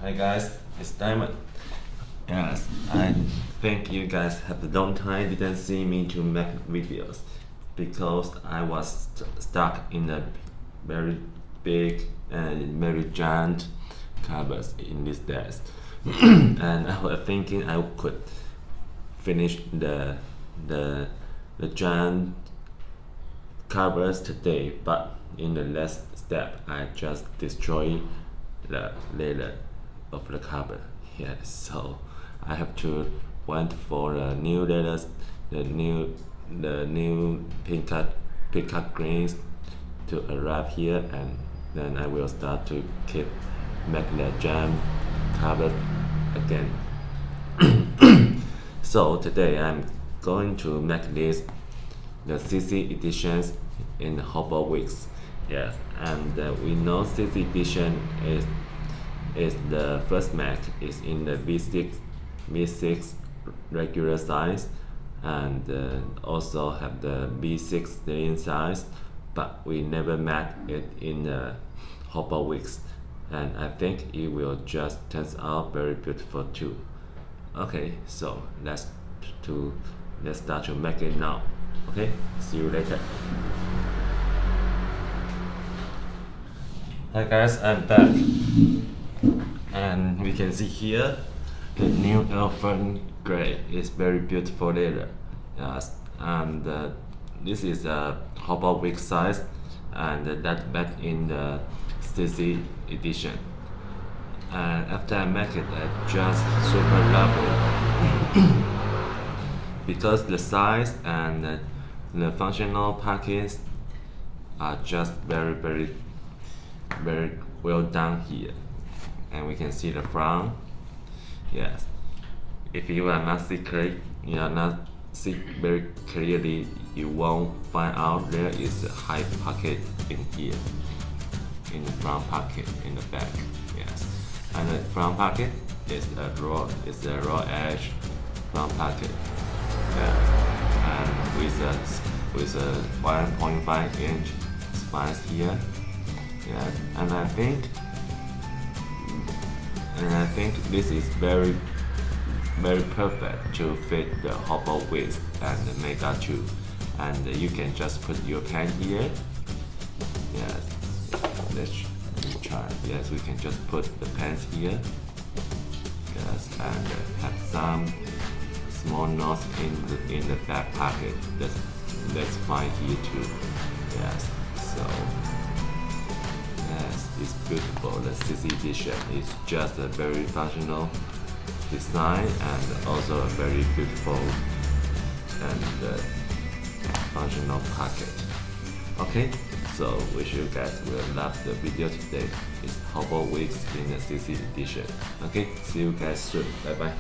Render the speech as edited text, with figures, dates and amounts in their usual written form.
Hi guys, it's Diamond. Yes, I think you guys have a long time didn't see me to make videos because I was stuck in a very big and very giant covers in these days. And I was thinking I could finish the giant covers today, but in the last step I just destroy the layer of the cover. Yeah, so I have to wait for the new layers, the new pickup greens to arrive here, and then I will start to make the jam cover again. So today I'm going to make this the Cece editions in the hobo weeks. Yes, and we know Cece edition is the first Mac is in the V6 regular size, and also have the V6 thin size, but we never made it in the hobo weeks, and I think it will just turn out very beautiful too. Okay, so let's start to make it now. Okay, see you later. Hi guys, I'm back, and we can see here the new elephant gray is very beautiful leather. Yes, and this is a hobo wig size, and that back in the Cece edition. And after I make it, I just super love it because the size and the functional packets are just very well done here. And we can see the front. Yes, if you are not see very clearly, you won't find out there is a high pocket in here, in the front pocket in the back. Yes, and the front pocket is a raw edge front pocket. And with a 1.5 inch spines here. Yeah, and I think this is very perfect to fit the hobo width and the mega too. And you can just put your pen here. Yes, let's try. Yes, we can just put the pens here. Yes, and have some small knots in the back pocket. That's fine here too. Yes, so yes, it's beautiful. The Cece edition is just a very functional design and also a very beautiful and functional pocket. Okay, so wish you guys will love the video today. It's hobo wigs in the Cece edition. Okay, see you guys soon. Bye bye.